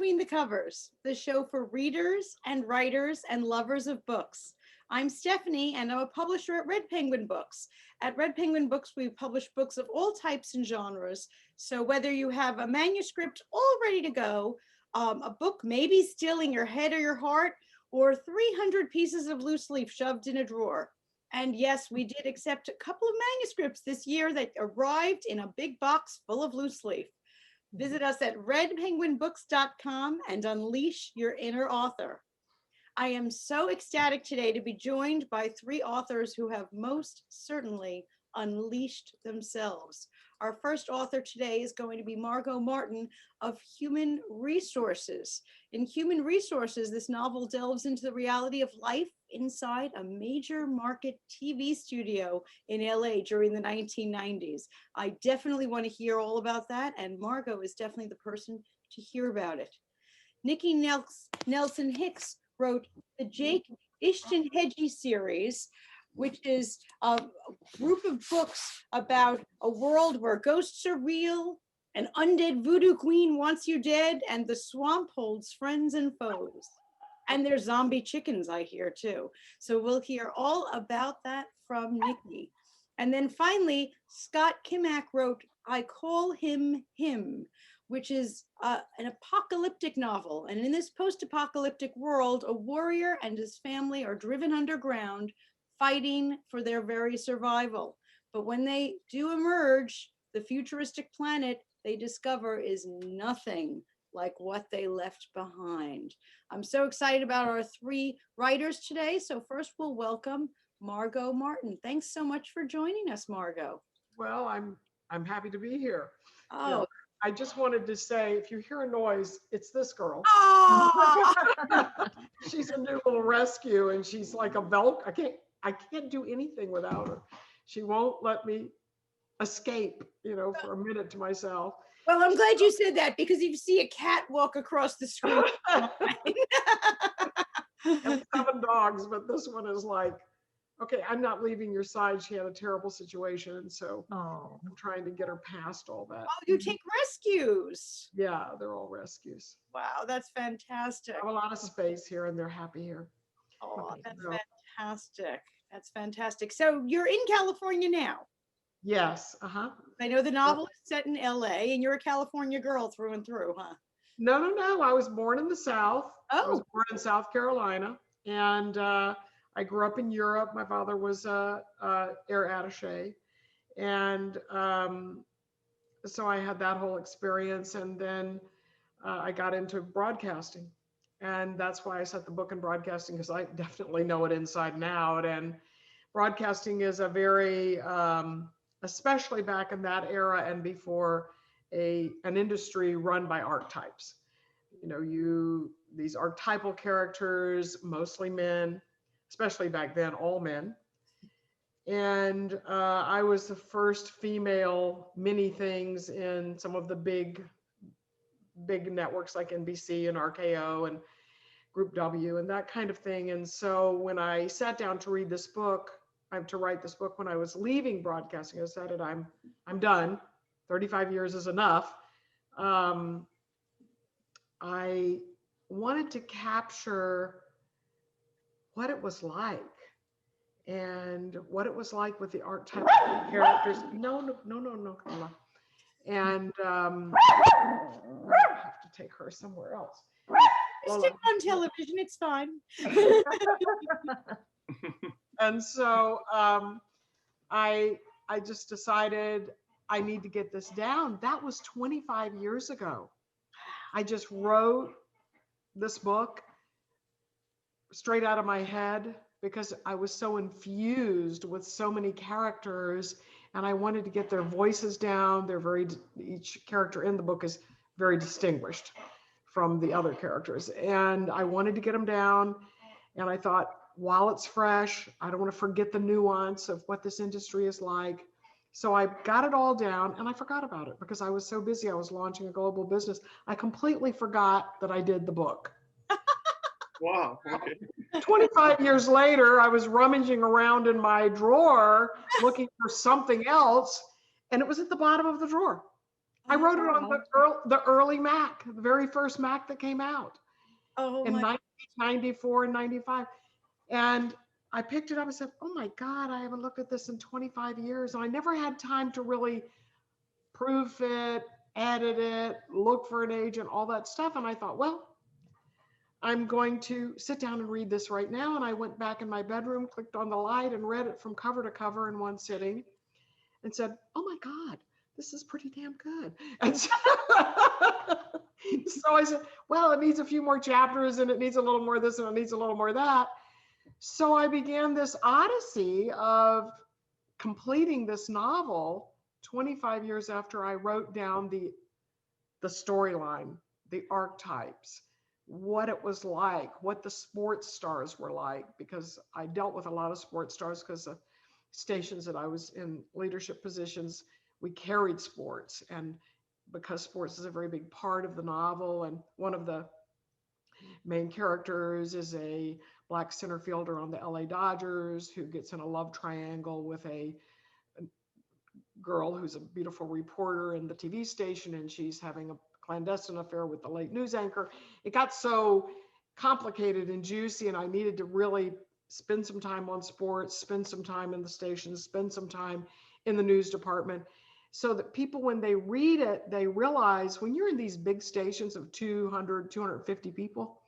Between the Covers, the show for readers and writers and lovers of books. I'm Stephanie, and I'm a publisher at Red Penguin Books. At Red Penguin Books, we publish books of all types and genres. So whether you have a manuscript all ready to go, a book maybe still in your head or your heart, or 300 pieces of loose leaf shoved in a drawer. And yes, we did accept a couple of manuscripts this year that arrived in a big box full of loose leaf. Visit us at redpenguinbooks.com and unleash your inner author. I am so ecstatic today to be joined by three authors who have most certainly unleashed themselves. Our first author today is going to be Margot Martin of Human Resources. In Human Resources, this novel delves into the reality of life inside a major market TV studio in LA during the 1990s. I definitely want to hear all about that, and Margot is definitely the person to hear about it. Nikki Nelson Hicks wrote the Jake Istenhegyi series, which is a group of books about a world where ghosts are real, an undead voodoo queen wants you dead, and the swamp holds friends and foes. And there's zombie chickens, I hear, too. So we'll hear all about that from Nikki. And then finally, Scott Kimak wrote I Call Him Him, which is an apocalyptic novel. And in this post-apocalyptic world, a warrior and his family are driven underground, fighting for their very survival. But when they do emerge, the futuristic planet they discover is nothing like what they left behind. I'm so excited about our three writers today. So first we'll welcome Margot Martin. Thanks so much for joining us, Margot. Well, I'm happy to be here. Oh. You know, I just wanted to say, if you hear a noise, it's this girl. Oh. She's a new little rescue, and she's like a Velcro. I can't do anything without her. She won't let me escape, for a minute to myself. Well, I'm glad you said that, because if you see a cat walk across the screen. I have 7 dogs, but this one is like, okay, I'm not leaving your side. She had a terrible situation, and so I'm trying to get her past all that. Oh, you take rescues. Yeah, they're all rescues. Wow, that's fantastic. I have a lot of space here, and they're happy here. Oh, that's fantastic. That's fantastic. So you're in California now? Yes. I know the novel is set in LA, and you're a California girl through and through, huh? No. I was born in the South. Oh. I was born in South Carolina, and I grew up in Europe. My father was air attaché, and so I had that whole experience. And then I got into broadcasting, and that's why I set the book in broadcasting, because I definitely know it inside and out. And broadcasting is a very, especially back in that era and before, an industry run by archetypes. These archetypal characters, mostly men, especially back then, all men. And I was the first female mini things in some of the big networks like NBC and RKO and Group W and that kind of thing. And so when I sat down to write this book, when I was leaving broadcasting, I said, I'm done. 35 years is enough. I wanted to capture what it was like, and what it was like with the archetype characters. No. And I have to take her somewhere else. Stick on television, it's fine. And so I just decided I need to get this down. That was 25 years ago. I just wrote this book straight out of my head because I was so infused with so many characters, and I wanted to get their voices down. Each character in the book is very distinguished from the other characters, and I wanted to get them down. And I thought, while it's fresh, I don't want to forget the nuance of what this industry is like. So I got it all down, and I forgot about it because I was so busy. I was launching a global business. I completely forgot that I did the book. Wow. Okay. 25 years later, I was rummaging around in my drawer looking for something else, and it was at the bottom of the drawer. I wrote it on the early Mac, the very first Mac that came out in 1994 and 95. And I picked it up and said, oh my God, I haven't looked at this in 25 years. And I never had time to really proof it, edit it, look for an agent, all that stuff. And I thought, well, I'm going to sit down and read this right now. And I went back in my bedroom, clicked on the light and read it from cover to cover in one sitting and said, oh my God, this is pretty damn good. And so, so I said, well, it needs a few more chapters and it needs a little more of this and it needs a little more of that. So I began this odyssey of completing this novel 25 years after I wrote down the storyline, the archetypes, what it was like, what the sports stars were like, because I dealt with a lot of sports stars because the stations that I was in leadership positions, we carried sports. And because sports is a very big part of the novel, and one of the main characters is a Black center fielder on the LA Dodgers who gets in a love triangle with a girl who's a beautiful reporter in the TV station, and she's having a clandestine affair with the late news anchor. It got so complicated and juicy, and I needed to really spend some time on sports, spend some time in the stations, spend some time in the news department, so that people, when they read it, they realize when you're in these big stations of 200, 250 people,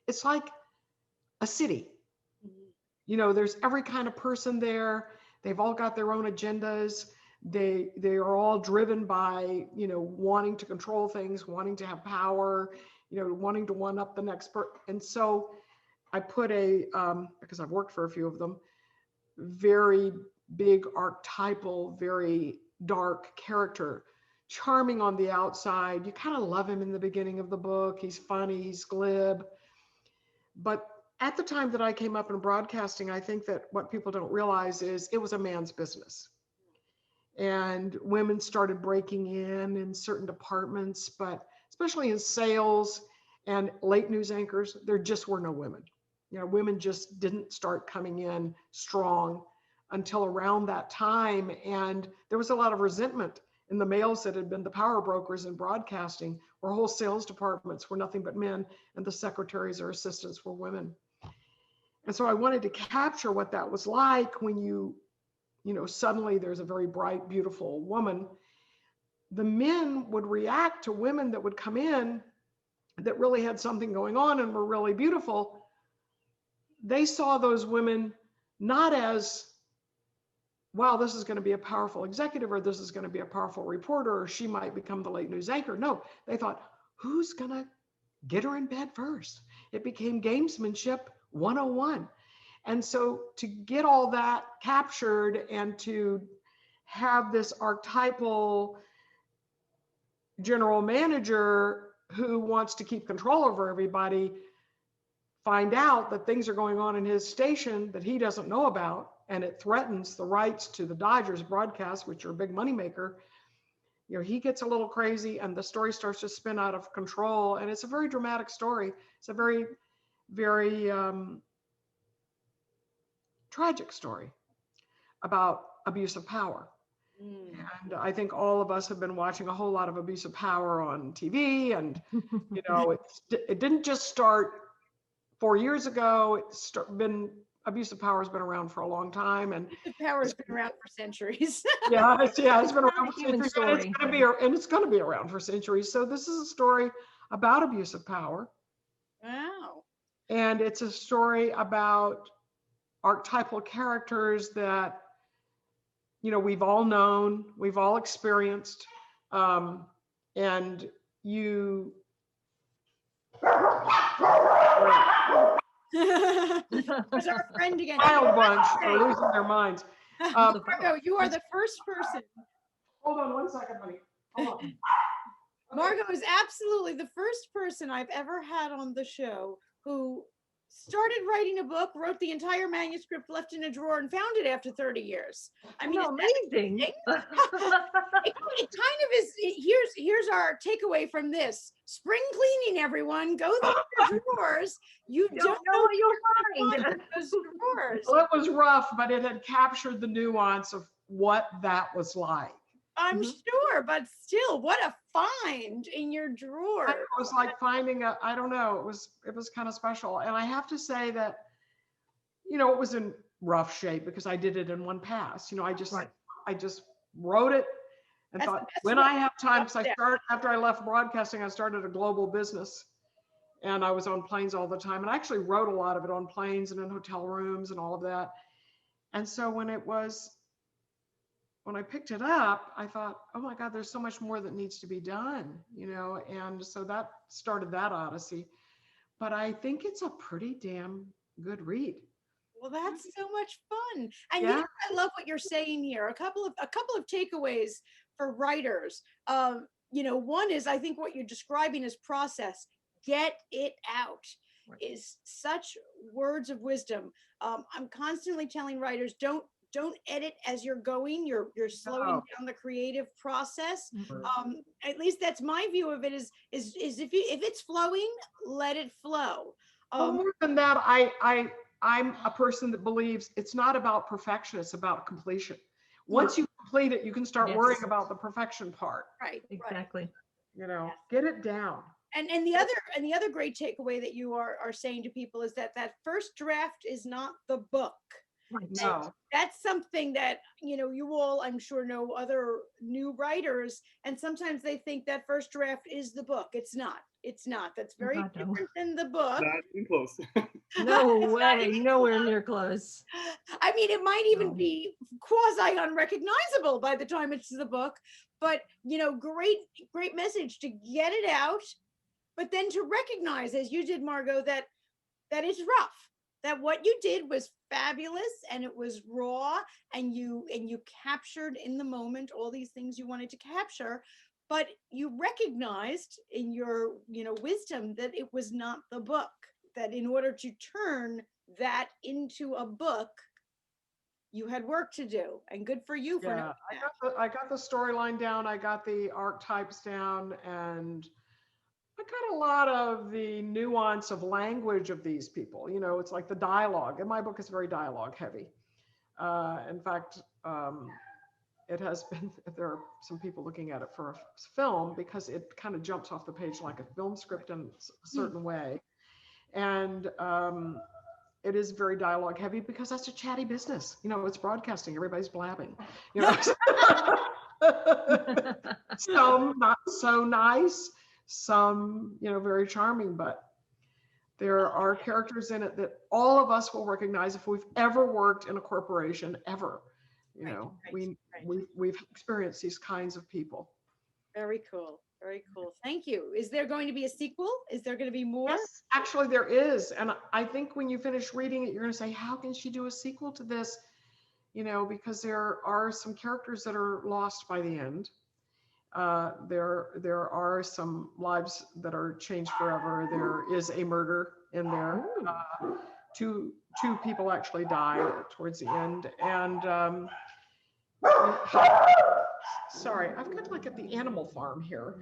it's like a city. You know, there's every kind of person there. They've all got their own agendas. They are all driven by, you know, wanting to control things, wanting to have power, you know, wanting to one up the next person. And so I put because I've worked for a few of them, very big archetypal, very dark character, charming on the outside. You kind of love him in the beginning of the book. He's funny, he's glib. But at the time that I came up in broadcasting, I think that what people don't realize is it was a man's business. And women started breaking in certain departments, but especially in sales and late news anchors, there just were no women. You know, women just didn't start coming in strong until around that time. And there was a lot of resentment in the males that had been the power brokers in broadcasting, where whole sales departments were nothing but men and the secretaries or assistants were women. And so I wanted to capture what that was like when you know, suddenly there's a very bright, beautiful woman. The men would react to women that would come in that really had something going on and were really beautiful. They saw those women not as, wow, this is going to be a powerful executive, or this is going to be a powerful reporter, or she might become the late news anchor. No, they thought, who's going to get her in bed first? It became gamesmanship 101. And so to get all that captured and to have this archetypal general manager who wants to keep control over everybody find out that things are going on in his station that he doesn't know about, and it threatens the rights to the Dodgers broadcast, which are a big moneymaker, you know, he gets a little crazy and the story starts to spin out of control. And it's a very dramatic story. It's a very, very tragic story about abuse of power. And I think all of us have been watching a whole lot of abuse of power on TV. And, you know, it didn't just start 4 years ago. Abuse of power has been around for a long time. And the power has been around for centuries. it's been around for centuries. And it's going to be around for centuries. So this is a story about abuse of power. Wow. And it's a story about archetypal characters that, you know, we've all known, we've all experienced, and you. There's our friend again. Wild bunch are losing their minds. Margot, you are the first person. Hold on 1 second, honey. Hold on. Okay. Margot is absolutely the first person I've ever had on the show who started writing a book, wrote the entire manuscript, left in a drawer, and found it after 30 years. I mean, amazing. It kind of is. Here's our takeaway from this: spring cleaning. Everyone, go through your drawers. You don't know what you'll find. Those drawers. Well, it was rough, but it had captured the nuance of what that was like. I'm Mhm. sure, but still, what a find in your drawer. It was like finding I don't know, it was kind of special. And I have to say that, it was in rough shape because I did it in one pass. Right. I just wrote it and That's the thought, best when way. I have time, because Yeah. after I left broadcasting, I started a global business, and I was on planes all the time. And I actually wrote a lot of it on planes and in hotel rooms and all of that. And so when I picked it up, I thought, oh my God, there's so much more that needs to be done, and so that started that odyssey. But I think it's a pretty damn good read. Well, that's so much fun. And Yeah. I love what you're saying here. A couple of takeaways for writers. One is, I think what you're describing is process. Get it out. Right. Is such words of wisdom. I'm constantly telling writers, don't edit as you're going. You're slowing No. down the creative process. Mhm. At least that's my view of it. Is if it's flowing, let it flow. Well, more than that, I'm a person that believes it's not about perfection, it's about completion. Once you complete it, you can start Yes. worrying about the perfection part. Right. Exactly. Yes. Get it down. And the other great takeaway that you are saying to people is that first draft is not the book. Right. No. That's something that you all, I'm sure, know other new writers, and sometimes they think that first draft is the book. It's not. That's very God, no. different than the book. Not even close. No It's not way. even Nowhere close. near close. I mean, it might even No. be quasi unrecognizable by the time it's the book, but great message to get it out, but then to recognize, as you did, Margot, that it's rough, that what you did was fabulous and it was raw, and you captured in the moment all these things you wanted to capture, but you recognized in your wisdom that it was not the book, that in order to turn that into a book, you had work to do, and good for you for knowing that. I got the storyline down, I got the archetypes down, and I got a lot of the nuance of language of these people. It's like the dialogue. And my book is very dialogue heavy. In fact, it has been, there are some people looking at it for a film because it kind of jumps off the page like a film script in a certain way. And it is very dialogue heavy because that's a chatty business. It's broadcasting, everybody's blabbing. Some not so nice, some, very charming, but there are characters in it that all of us will recognize if we've ever worked in a corporation ever. We've experienced these kinds of people. Very cool. Very cool. Thank you. Is there going to be a sequel? Is there going to be more? Yes, actually there is. And I think when you finish reading it, you're going to say, how can she do a sequel to this? Because there are some characters that are lost by the end. There are some lives that are changed forever. There is a murder in there. Two people actually die towards the end. And sorry, I've got to look at the animal farm here.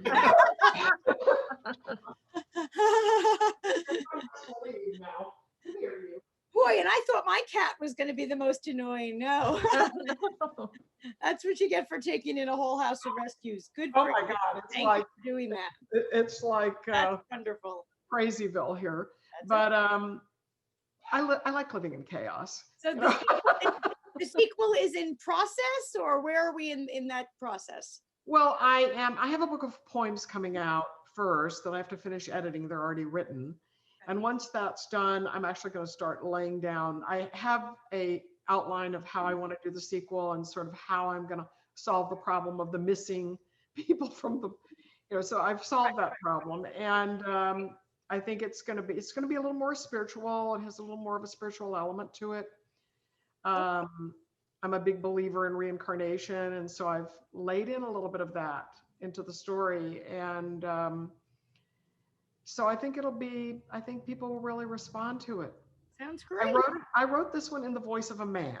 Boy, and I thought my cat was going to be the most annoying. No, that's what you get for taking in a whole house of rescues. Good Oh for my you. God, it's Thank like you for doing that. it's like That's wonderful. Crazyville here. That's But I like living in chaos. So the sequel is in process, or where are we in that process? Well, I have a book of poems coming out first that I have to finish editing. They're already written. And once that's done, I'm actually going to start laying down. I have a outline of how I want to do the sequel and sort of how I'm going to solve the problem of the missing people from the, so I've solved that problem. And I think it's going to be a little more spiritual. It has a little more of a spiritual element to it. I'm a big believer in reincarnation. And so I've laid in a little bit of that into the story. And so I think people will really respond to it. Sounds great. I wrote this one in the voice of a man.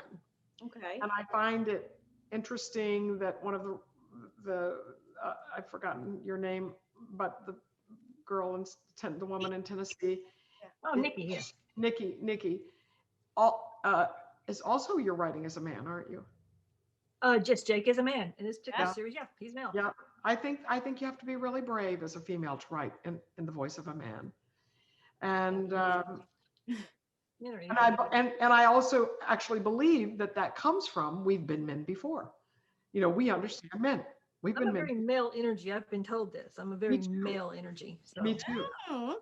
Okay. And I find it interesting that one of the I've forgotten your name, but the girl the woman in Tennessee. Oh, Nikki, yes. Nikki, is also you're writing as a man, aren't you? Just Jake is a man in this particular Yeah. series. Yeah, he's male. Yeah, I think you have to be really brave as a female to write in the voice of a man. And and I also actually believe that comes from we've been men before. We understand men. We've I'm been a men. very male energy. I've been told this. I'm a very male energy. So. Me too. Oh,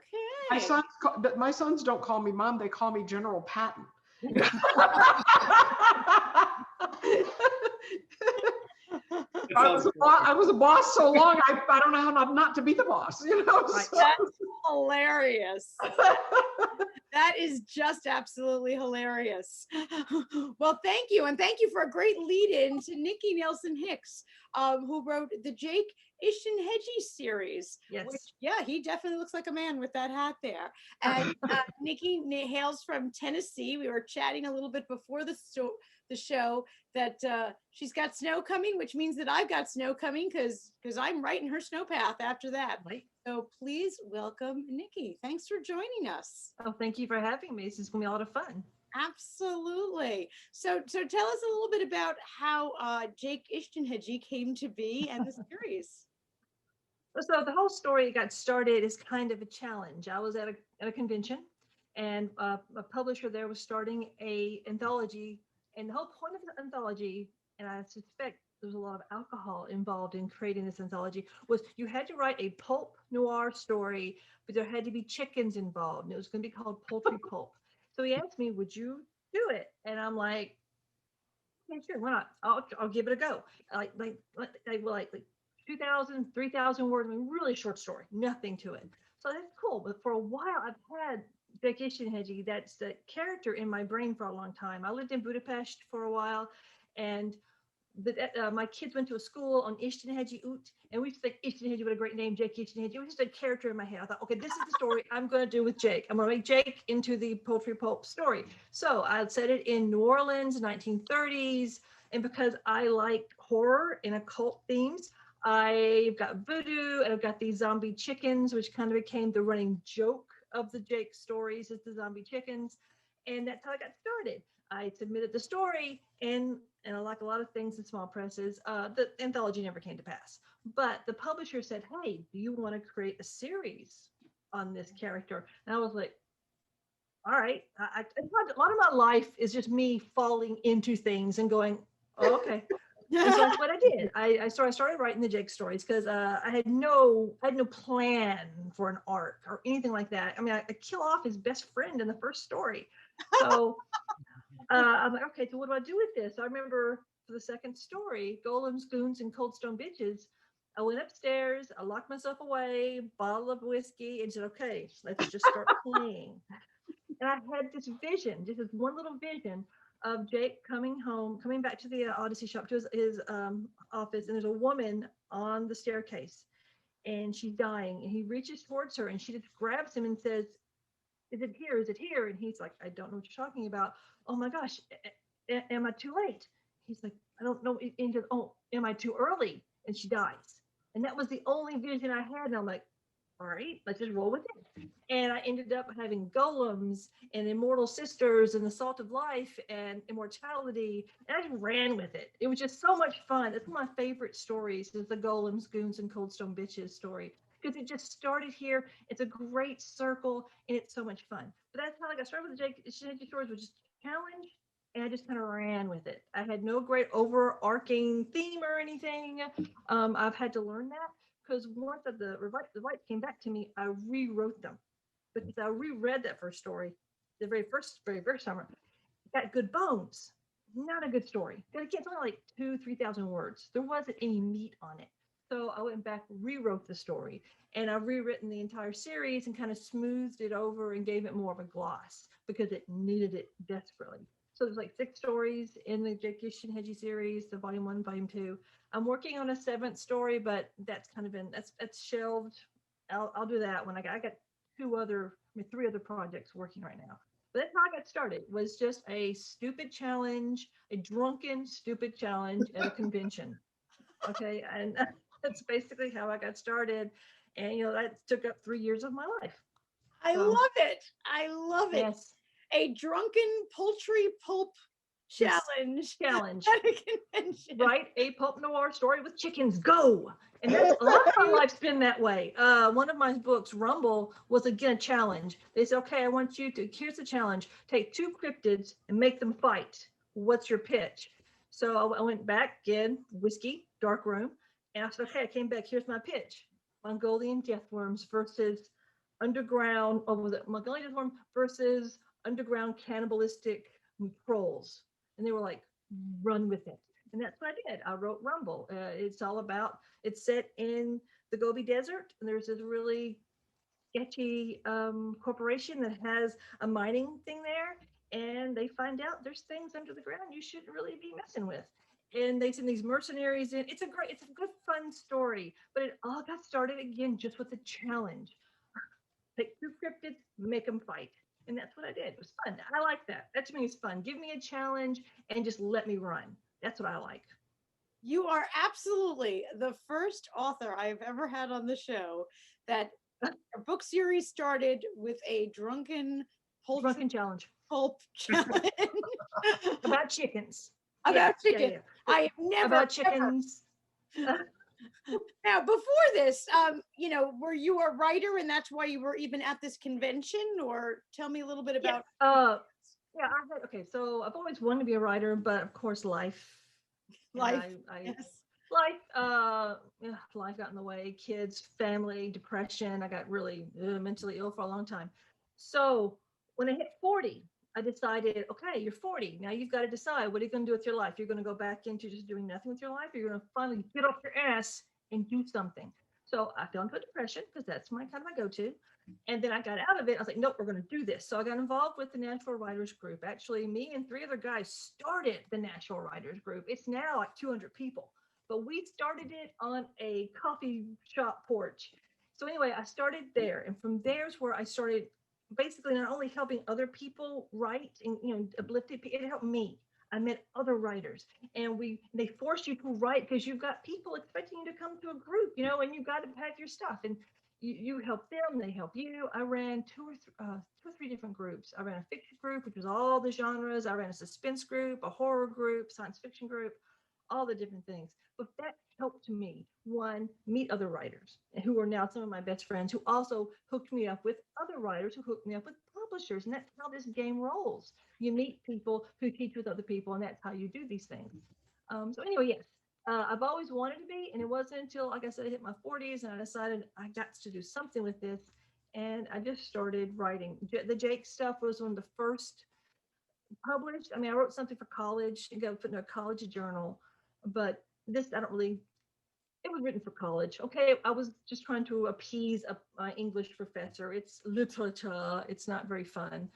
My okay. sons, but my sons don't call me mom. They call me General Patton. I was a boss so long. I don't know how not to be the boss. Right. So. That's hilarious. That is just absolutely hilarious. Well, thank you. And thank you for a great lead in to Nikki Nelson Hicks, who wrote the Jake Istenhegyi series. Yes. Which, yeah, he definitely looks like a man with that hat there. And Nikki hails from Tennessee. We were chatting a little bit before the show that she's got snow coming, which means that I've got snow coming because I'm right in her snow path after that. Right. So please welcome Nikki. Thanks for joining us. Oh, thank you for having me. This is going to be a lot of fun. Absolutely. So tell us a little bit about how Jake Istenhegyi came to be and the series. So the whole story got started as kind of a challenge. I was at a convention, and a publisher there was starting a anthology, and the whole point of the anthology, and I suspect there's a lot of alcohol involved in creating this anthology, was you had to write a pulp noir story, but there had to be chickens involved, and it was going to be called Poultry Pulp. So he asked me, "Would you do it?" And I'm like, "Yeah, sure, why not? I'll give it a go." Like 2,000, 3,000 words, I mean, really short story, nothing to it. So that's cool. But for a while, I've had Jake Istenhegyi, that's the character in my brain for a long time. I lived in Budapest for a while, and my kids went to a school on Istenhegyi Ut, and we used to think Istenhegyi, what a great name, Jake Istenhegyi. It was just a character in my head. I thought, okay, this is the story I'm going to do with Jake. I'm going to make Jake into the Poultry Pulp story. So I set it in New Orleans, 1930s, and because I like horror and occult themes, I've got voodoo, and I've got these zombie chickens, which kind of became the running joke of the Jake stories, is the zombie chickens. And that's how I got started. I submitted the story, and like a lot of things in small presses, the anthology never came to pass. But the publisher said, "Hey, do you want to create a series on this character?" And I was like, all right. A lot of my life is just me falling into things and going, oh, okay. And so that's what I did. I started writing the Jake stories because I had no plan for an arc or anything like that. I mean, I kill off his best friend in the first story. So I'm like, okay, so what do I do with this? So I remember for the second story, Golems, Goons, and Cold Stone Bitches, I went upstairs, I locked myself away, bottle of whiskey, and said, okay, let's just start playing. And I had this vision, just this one little vision of Jake coming back to the Odyssey shop, to his office, and there's a woman on the staircase, and she's dying, and he reaches towards her, and she just grabs him and says, is it here? Is it here? And he's like, I don't know what you're talking about. Oh my gosh, am I too late? He's like, I don't know. And he goes, oh, am I too early? And she dies. And that was the only vision I had. And I'm like, all right, let's just roll with it. And I ended up having golems and immortal sisters and the salt of life and immortality. And I just ran with it. It was just so much fun. It's one of my favorite stories, is the Golems, Goons, and Cold Stone Bitches story, because it just started here. It's a great circle, and it's so much fun. But that's how I got started with the Jake Istenhegyi stories, was just a challenge, and I just kind of ran with it. I had no great overarching theme or anything. I've had to learn that, because once the rights came back to me, I rewrote them, because I reread that first story, the very first summer. Got good bones, not a good story. It's only like 2,000-3,000 words. There wasn't any meat on it. So I went back, rewrote the story, and I've rewritten the entire series and kind of smoothed it over and gave it more of a gloss, because it needed it desperately. So there's like 6 stories in the Jake Istenhegyi series, the volume 1, volume 2. I'm working on a 7th story, but that's kind of that's shelved. I'll do that when I got 3 other projects working right now. But that's how I got started. Was just a stupid challenge, a drunken stupid challenge at a convention. Okay, and that's basically how I got started. And that took up 3 years of my life. I love it. I love it. Yes. A drunken poultry pulp challenge challenge. at a convention. Write a pulp noir story with chickens. Go. And that's a lot of my life's been that way. One of my books, Rumble, was again a challenge. They said, okay, I want you to, here's the challenge. Take 2 cryptids and make them fight. What's your pitch? So I went back again, whiskey, dark room. And I said, okay, I came back. Here's my pitch. Mongolian deathworms versus underground, Mongolian deathworm versus underground cannibalistic trolls. And they were like, run with it. And that's what I did. I wrote Rumble. It's set in the Gobi Desert. And there's this really sketchy corporation that has a mining thing there. And they find out there's things under the ground you shouldn't really be messing with. And they send these mercenaries in. It's a good, fun story. But it all got started again just with a challenge. Take 2 cryptids, make them fight. And that's what I did. It was fun. I like that. That to me is fun. Give me a challenge and just let me run. That's what I like. You are absolutely the first author I've ever had on the show that a book series started with a drunken challenge. pulp challenge. About chickens. About chickens. Yeah. I have never about chickens. Now, before this, were you a writer and that's why you were even at this convention? Or tell me a little bit about. Okay. So I've always wanted to be a writer, but of course, life. Yes. Life got in the way. Kids, family, depression. I got really mentally ill for a long time. So when I hit 40, I decided, okay, you're 40. Now you've got to decide, what are you going to do with your life? You're going to go back into just doing nothing with your life. You're going to finally get off your ass and do something. So I fell into a depression because that's my go-to. And then I got out of it. I was like, nope, we're going to do this. So I got involved with the Nashville Writers Group. Actually, me and 3 other guys started the Nashville Writers Group. It's now like 200 people, but we started it on a coffee shop porch. So anyway, I started there. And from there's where I started basically not only helping other people write and uplifted, it helped me. I met other writers, and they force you to write because you've got people expecting you to come to a group, and you've got to have your stuff, and you help them, they help you. I ran 2 or 3 different groups. I ran a fiction group, which was all the genres. I ran a suspense group, a horror group, science fiction group, all the different things. But that helped me, one, meet other writers who are now some of my best friends, who also hooked me up with other writers who hooked me up with publishers. And that's how this game rolls. You meet people who teach with other people, and that's how you do these things. So anyway, yes, I've always wanted to be, and it wasn't until, like I said, I hit my 40s and I decided I got to do something with this. And I just started writing. The Jake stuff was one of the first published. I mean, I wrote something for college and got put in a college journal, but this, it was written for college. Okay, I was just trying to appease my English professor. It's literature. It's not very fun.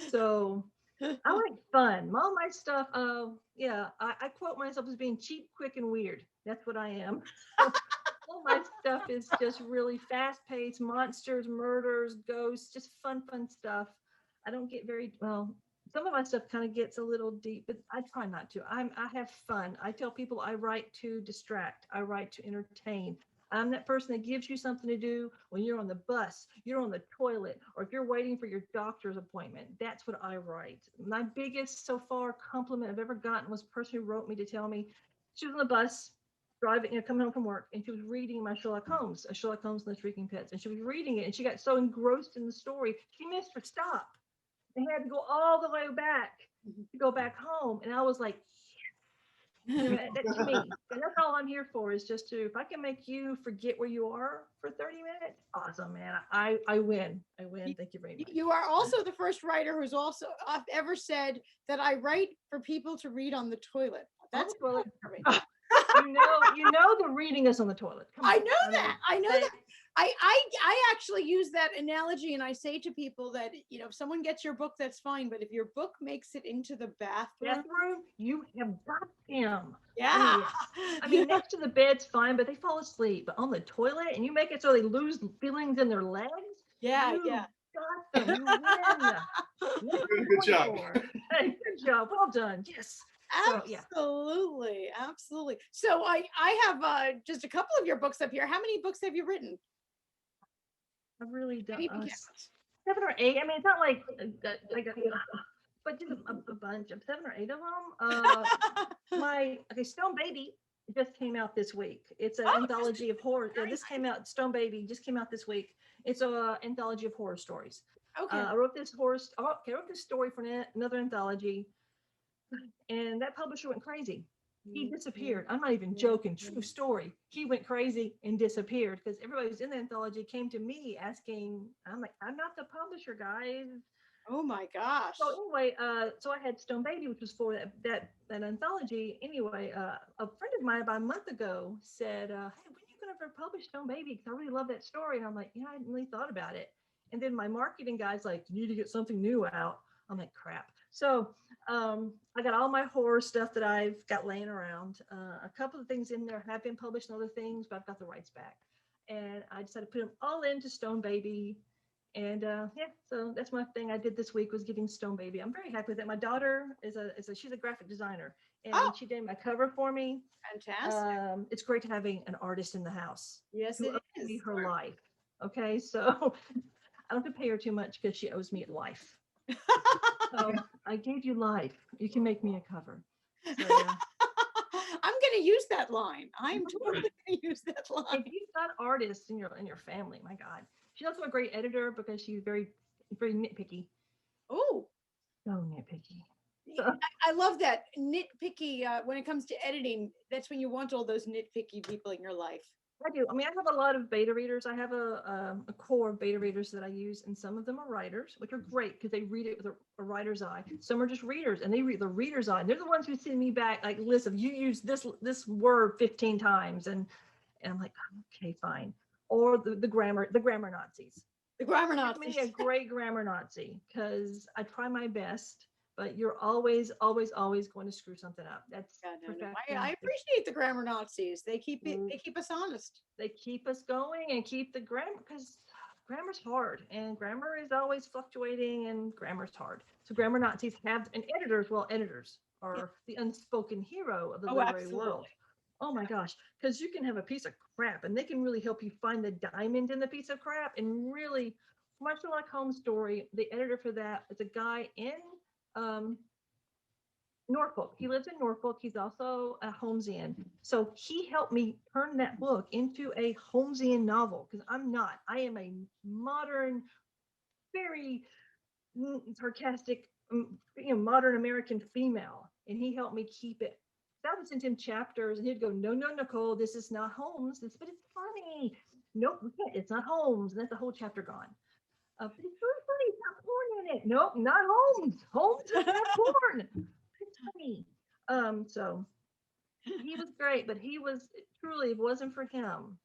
So I like fun. All my stuff, I quote myself as being cheap, quick, and weird. That's what I am. All my stuff is just really fast-paced, monsters, murders, ghosts, just fun stuff. I don't get very, well, some of my stuff kind of gets a little deep, but I try not to. I have fun. I tell people I write to distract. I write to entertain. I'm that person that gives you something to do when you're on the bus, you're on the toilet, or if you're waiting for your doctor's appointment. That's what I write. My biggest so far compliment I've ever gotten was a person who wrote me to tell me she was on the bus driving, coming home from work, and she was reading my Sherlock Holmes and the Shrieking Pets, and she was reading it, and she got so engrossed in the story, she missed her stop. They had to go all the way back to go back home. And I was like, that to me, and that's all I'm here for, is just to, if I can make you forget where you are for 30 minutes, awesome, man. I win. Thank you very much. You are also the first writer who's also ever said that I write for people to read on the toilet. That's well, you know the reading is on the toilet. I know that. I actually use that analogy, and I say to people that, if someone gets your book, that's fine, but if your book makes it into the bathroom, you have got them. Yeah. I mean, next to the bed's fine, but they fall asleep. But on the toilet, and you make it so they lose feelings in their legs. Yeah. Got them. You win. Good job. Hey, good job. Well done. Yes. Absolutely. So I have just a couple of your books up here. How many books have you written? I've really done 7 or 8. I mean, it's not like but just a bunch of 7 or 8 of them. Stone Baby just came out this week. It's an anthology of horror. Yeah, this came out. Stone Baby just came out this week. It's a anthology of horror stories. Okay. I wrote this story for another anthology, and that publisher went crazy. He disappeared. I'm not even joking. True story. He went crazy and disappeared because everybody who's in the anthology came to me asking. I'm like, I'm not the publisher, guys. Oh my gosh. So anyway, so I had Stone Baby, which was for that anthology. Anyway, a friend of mine about a month ago said, "Hey, when are you going to publish Stone Baby? Because I really love that story." And I'm like, "Yeah, I hadn't really thought about it." And then my marketing guy's like, "You need to get something new out." I'm like, "Crap." So I got all my horror stuff that I've got laying around. A couple of things in there have been published and other things, but I've got the rights back. And I decided to put them all into Stone Baby. And so that's my thing I did this week was getting Stone Baby. I'm very happy with it. My daughter she's a graphic designer, and she did my cover for me. Fantastic. It's great to have an artist in the house. Yes, who it owes me is. her life. Okay, so I don't have to pay her too much because she owes me life. So I gave you life. You can make me a cover. So, yeah. I'm going to use that line. I'm totally going to use that line. If you've got artists in your family, my God, she's also a great editor because she's very, very nitpicky. Oh, So nitpicky. I love that nitpicky. When it comes to editing, that's when you want all those nitpicky people in your life. I do. I mean, I have a lot of beta readers. I have a core of beta readers that I use, and some of them are writers, which are great because they read it with a writer's eye. Some are just readers, and they read the reader's eye. And they're the ones who send me back like, "Listen, you use this word 15 times," and I'm like, "Okay, fine." Or the grammar Nazis. The grammar Give me a Nazis. great grammar Nazi because I try my best, but you're always going to screw something up. That's perfection. I appreciate the grammar Nazis. They keep us honest. They keep us going and keep the grammar because grammar's hard and grammar is always fluctuating and grammar's hard. So grammar Nazis have and editors are the unspoken hero of the literary world. Oh my gosh, because you can have a piece of crap and they can really help you find the diamond in the piece of crap. And really, my Sherlock Holmes story, the editor for that is a guy in Norfolk. He lives in Norfolk. He's also a Holmesian. So he helped me turn that book into a Holmesian novel because I'm not. I am a modern, very sarcastic, modern American female. And he helped me keep it. I would send him chapters and he'd go, "No, Nicole, this is not Holmes. But it's funny. Nope, we can't. It's not Holmes." And that's the whole chapter gone. But it's really funny. It's got porn in it. Nope, not Holmes. Holmes doesn't have porn. It's funny. So he was great, but he was truly, if it wasn't for him,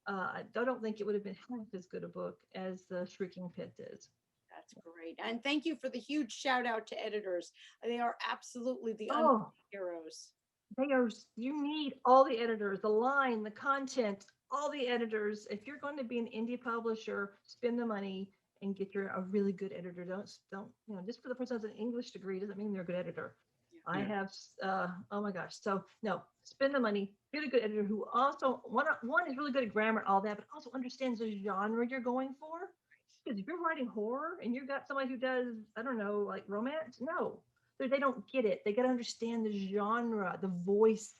I don't think it would have been half as good a book as The Shrieking Pit is. That's great. And thank you for the huge shout out to editors. They are absolutely the heroes. You need all the editors, the line, the content, all the editors. If you're going to be an indie publisher, spend the money and get a really good editor. Don't just for the person who has an English degree doesn't mean they're a good editor. Yeah. I have oh my gosh. So no, spend the money, get a good editor who also one is really good at grammar and all that, but also understands the genre you're going for. Because if you're writing horror and you've got somebody who does, I don't know, like romance, no. They don't get it. They got to understand the genre, the voice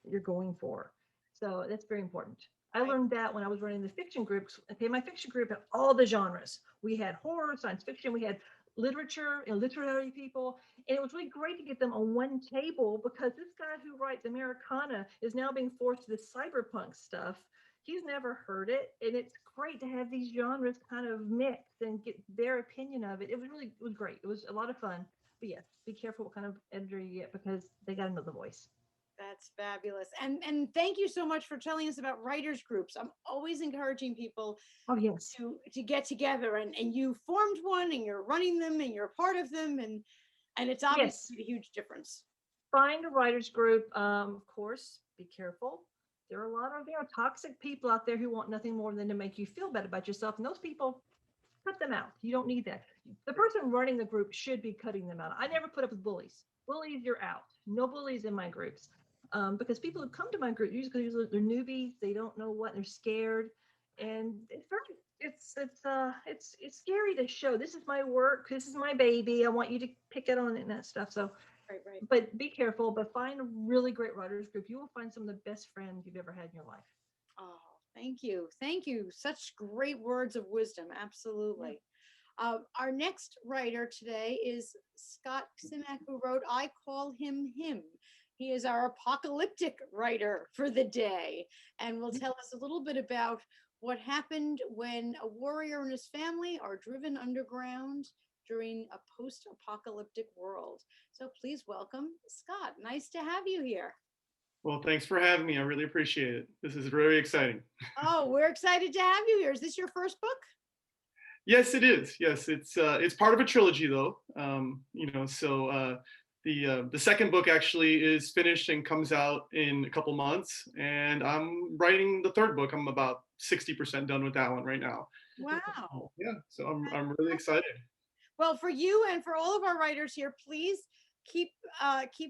that you're going for. So that's very important. I learned that when I was running the fiction groups. Okay, my fiction group had all the genres. We had horror, science fiction, we had literature, literary people. And it was really great to get them on one table because this guy who writes Americana is now being forced to this cyberpunk stuff. He's never heard it. And it's great to have these genres kind of mixed and get their opinion of it. It was great. It was a lot of fun. But yes, be careful what kind of editor you get because they got to know the voice. That's fabulous. And thank you so much for telling us about writers groups. I'm always encouraging people to get together and you formed one and you're running them and you're part of them and it's obviously a huge difference. Find a writers group. Of course, be careful. There are a lot of toxic people out there who want nothing more than to make you feel bad about yourself. And those people, cut them out. You don't need that. The person running the group should be cutting them out. I never put up with bullies. Bullies, you're out. No bullies in my groups. Because people who come to my group, usually they're newbies, they don't know what, they're scared. And it's very it's scary to show. This is my work. This is my baby. I want you to pick it on it and that stuff. So, Right, right. but be careful. But find a really great writers group. You will find some of the best friends you've ever had in your life. Oh, thank you. Thank you. Such great words of wisdom. Absolutely. Our next writer today is Scott Kimak, who wrote I Call Him Him. He is our apocalyptic writer for the day and will tell us a little bit about what happened when a warrior and his family are driven underground during a post-apocalyptic world. So please welcome Scott. Nice to have you here. Well, thanks for having me. I really appreciate it. This is very exciting. Oh, we're excited to have you here. Is this your first book? Yes, it is. Yes, it's part of a trilogy, though. The second book actually is finished and comes out in a couple months, and I'm writing the third book. I'm about 60% done with that one right now. Wow. Yeah, so I'm really excited. Well, for you and for all of our writers here, please keep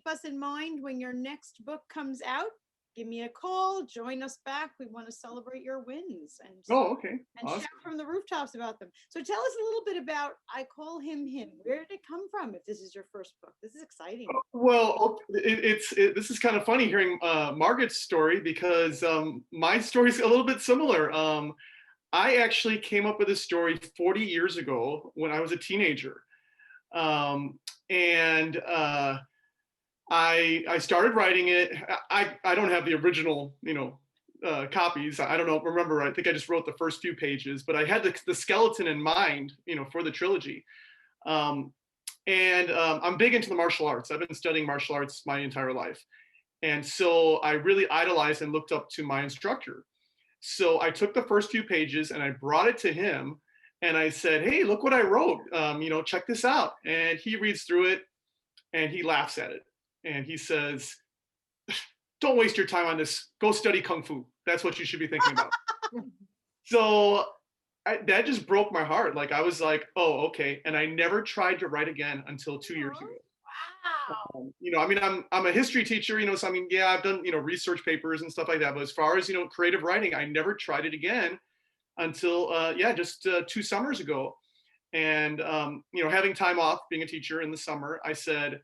us in mind when your next book comes out. Give me a call, join us back. We want to celebrate your wins and Okay. and Awesome. shout from the rooftops about them. So tell us a little bit about I Call Him Him. Where did it come from? If this is your first book, this is exciting. Well, this is kind of funny hearing Margot's story because my story is a little bit similar. I actually came up with this story 40 years ago when I was a teenager. And I started writing it. I don't have the original, copies. I don't know, remember, I think I just wrote the first few pages, but I had the skeleton in mind, for the trilogy. I'm big into the martial arts. I've been studying martial arts my entire life. And so I really idolized and looked up to my instructor. So I took the first few pages and I brought it to him and I said, hey, look what I wrote. Check this out. And he reads through it and he laughs at it. And he says, don't waste your time on this. Go study Kung Fu. That's what you should be thinking about. So that just broke my heart. Like, I was like, oh, okay. And I never tried to write again until 2 years ago. Wow. I'm a history teacher, so yeah, I've done, research papers and stuff like that. But as far as, creative writing, I never tried it again until, just 2 summers ago. And, having time off being a teacher in the summer, I said,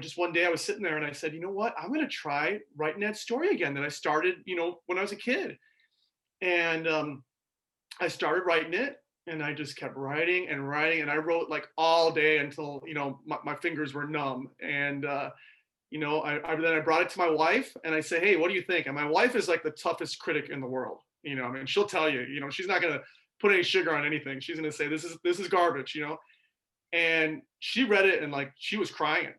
just one day I was sitting there and I said, you know what, I'm going to try writing that story again that I started, when I was a kid. And I started writing it. And I just kept writing and writing, and I wrote like all day until my fingers were numb. And then I brought it to my wife, and I say, "Hey, what do you think?" And my wife is like the toughest critic in the world. She'll tell you, she's not gonna put any sugar on anything. She's gonna say, "This is garbage," And she read it, and like she was crying,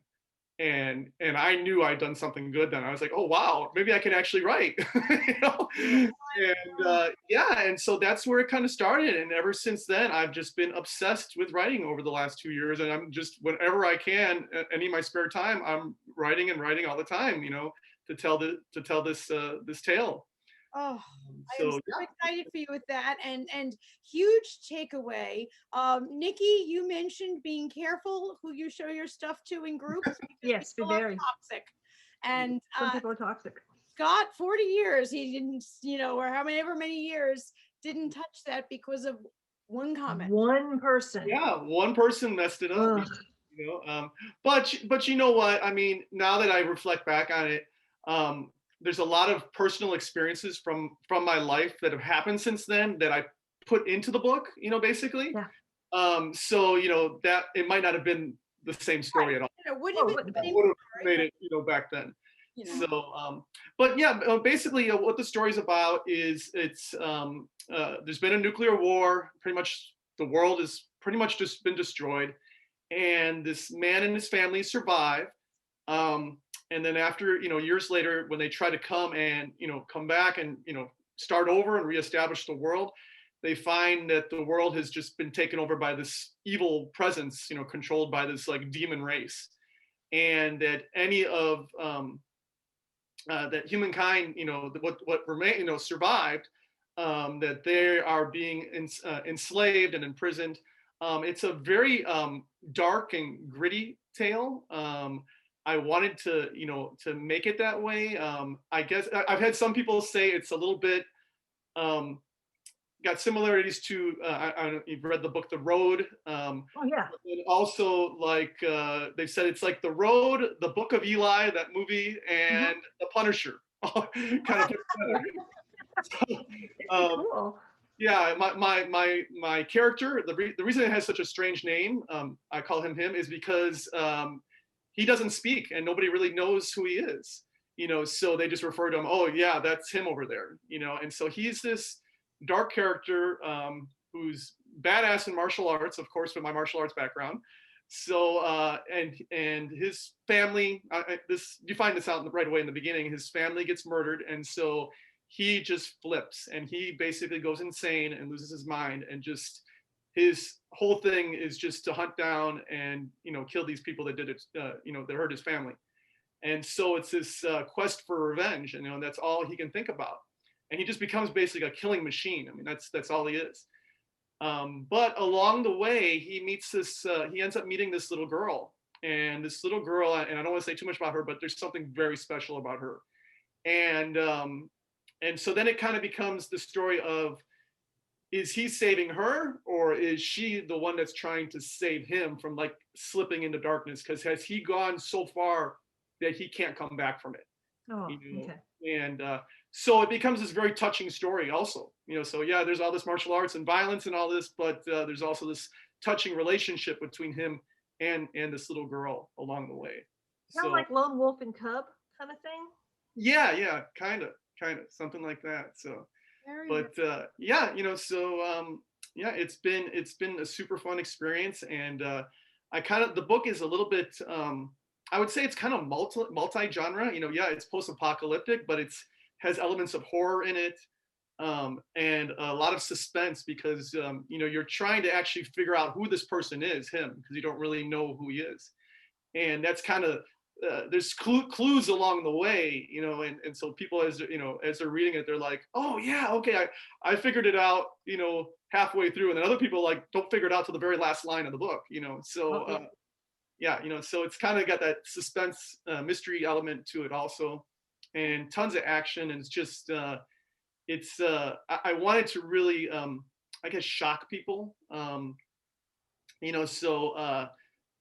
and I knew I'd done something good. Then I was like, oh wow, maybe I can actually write. And so that's where it kind of started, and ever since then I've just been obsessed with writing over the last 2 years, and I'm just, whenever I can, any of my spare time, I'm writing and writing all the time, to tell this tale. Oh, I am So so excited for you with that, and huge takeaway. Nikki, you mentioned being careful who you show your stuff to in groups. Yes, be very toxic. And some people are toxic. Scott, 40 years, he didn't, or however many years, didn't touch that because of one comment. One person. Yeah, one person messed it up. But you know what? I mean, now that I reflect back on it, there's a lot of personal experiences from my life that have happened since then that I put into the book, basically. Yeah. So that it might not have been the same story at all. It would have made it back then. So, but yeah, basically what the story's about is there's been a nuclear war. Pretty much the world has pretty much just been destroyed, and this man and his family survive. And then after, years later, when they try to come back and, start over and reestablish the world, they find that the world has just been taken over by this evil presence, controlled by this like demon race. And that any of, that humankind, what remain, survived, that they are being enslaved and imprisoned. It's a very dark and gritty tale. I wanted to, to make it that way. I guess I've had some people say it's a little bit, got similarities to you've read the book The Road. Oh yeah. And also, like they said, it's like The Road, The Book of Eli, that movie, and The Punisher. Kind of put together. Cool. Yeah, my character, the reason it has such a strange name, I call him, is because he doesn't speak and nobody really knows who he is. So they just refer to him, oh yeah, that's him over there. And so he's this dark character who's badass in martial arts, of course, with my martial arts background. So and his family, you find this out right away in the beginning. His family gets murdered, and so he just flips and he basically goes insane and loses his mind, and just his whole thing is just to hunt down and kill these people that did it, that hurt his family. And so it's this quest for revenge, and that's all he can think about. And he just becomes basically a killing machine. I mean, that's all he is. But along the way, he ends up meeting this little girl, and this little girl, and I don't want to say too much about her, but there's something very special about her. And so then it kind of becomes the story of, is he saving her, or is she the one that's trying to save him from like slipping into darkness? Because has he gone so far that he can't come back from it? Oh, Okay. okay. And so it becomes this very touching story also. So yeah, there's all this martial arts and violence and all this, but there's also this touching relationship between him and this little girl along the way. Kind of like Lone Wolf and Cub kind of thing. Yeah, kind of something like that. So yeah, yeah, it's been a super fun experience. And the book is a little bit, I would say it's kind of multi-genre. Yeah, it's post-apocalyptic, but has elements of horror in it, and a lot of suspense, because you're trying to actually figure out who this person is, him, because you don't really know who he is. And that's kind of there's clues along the way, and so people, as they're reading it, they're like, oh yeah, okay, I figured it out, halfway through, and then other people like don't figure it out till the very last line of the book, so yeah, so it's kind of got that suspense, mystery element to it also, and tons of action. And it's just I wanted to really I guess shock people, so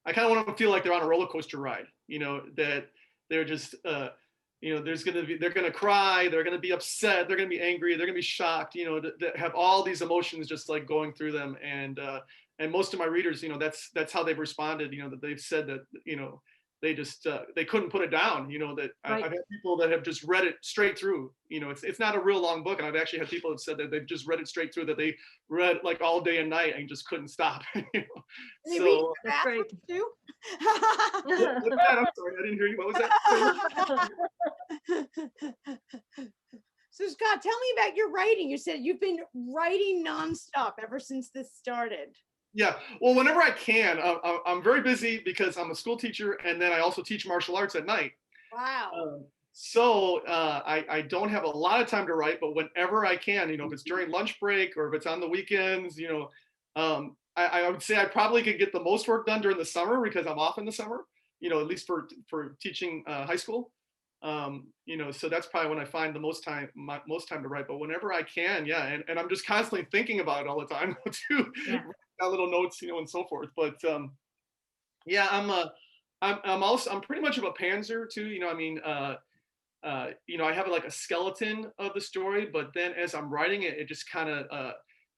I kind of want them to feel like they're on a roller coaster ride, that they're just they're gonna cry, they're gonna be upset, they're gonna be angry, they're gonna be shocked, that have all these emotions just like going through them. And most of my readers, that's how they've responded, that they've said that, they just they couldn't put it down, that Right. I've had people that have just read it straight through. It's not a real long book, and I've actually had people that said that they've just read it straight through, that they read like all day and night and just couldn't stop. So That's great. Too? what's that? I'm sorry, I didn't hear you. What was that? So Scott, tell me about your writing. You said you've been writing nonstop ever since this started. Yeah, well, whenever I can. I'm very busy because I'm a school teacher, and then I also teach martial arts at night. Wow. So I don't have a lot of time to write, but whenever I can, if it's during lunch break or if it's on the weekends, I would say I probably could get the most work done during the summer, because I'm off in the summer, at least for teaching high school. So that's probably when I find the most time to write. But whenever I can, yeah, and I'm just constantly thinking about it all the time too. Yeah. Got little notes, and so forth. But yeah, I'm pretty much of a pantser too. I have like a skeleton of the story, but then as I'm writing it, it just kind of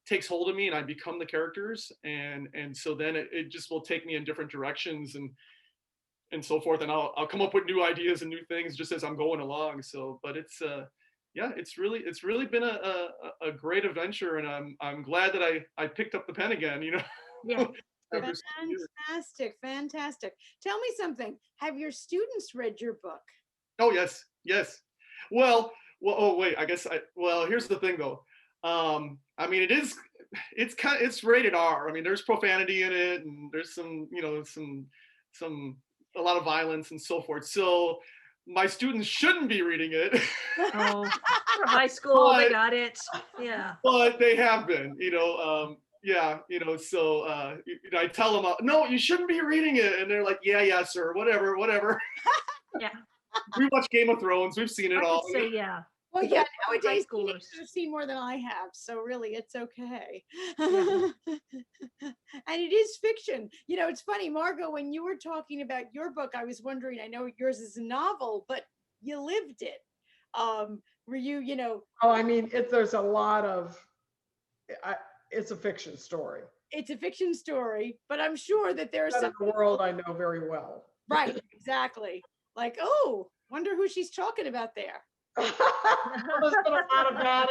takes hold of me, and I become the characters, and so then it just will take me in different directions and so forth, and I'll come up with new ideas and new things just as I'm going along. So, but it's yeah, it's really been a great adventure, and I'm glad that I picked up the pen again. Yeah. Fantastic. Tell me something. Have your students read your book? Oh yes. Well. Oh wait. I guess here's the thing though. I mean, it's rated R. I mean, there's profanity in it, and there's some a lot of violence and so forth. So my students shouldn't be reading it. Oh, for high school, they got it. Yeah. But they have been, yeah, so I tell them, no, you shouldn't be reading it. And they're like, yeah, sir, whatever. Yeah. We watch Game of Thrones. We've seen it all. Say yeah. Well, yeah, High nowadays schoolers. teenagers have seen more than I have, so really it's okay. Yeah. And it is fiction. You know, it's funny, Margot, when you were talking about your book, I was wondering, I know yours is a novel, but you lived it. Were you, you know, Oh, I mean, there's a lot of, it's a fiction story. it's a fiction story, but I'm sure that there's Set some in the world I know very well. right, exactly. Like, oh, wonder who she's talking about there. There's been a lot of that,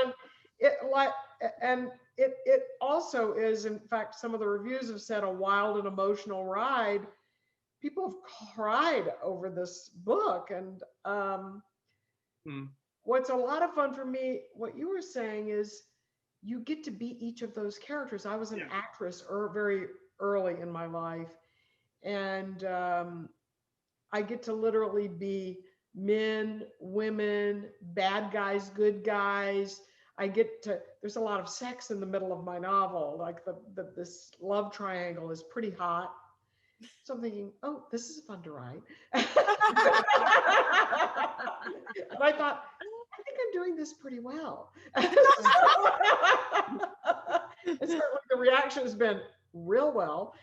and it also is, in fact, some of the reviews have said a wild and emotional ride. People have cried over this book, and what's a lot of fun for me, what you were saying is you get to be each of those characters. I was an actress very early in my life, and I get to literally be men, women, bad guys, good guys. I get to, there's a lot of sex in the middle of my novel. Like this love triangle is pretty hot. So I'm thinking, oh, this is fun to write. And I thought, I think I'm doing this pretty well. And certainly the reaction has been real well.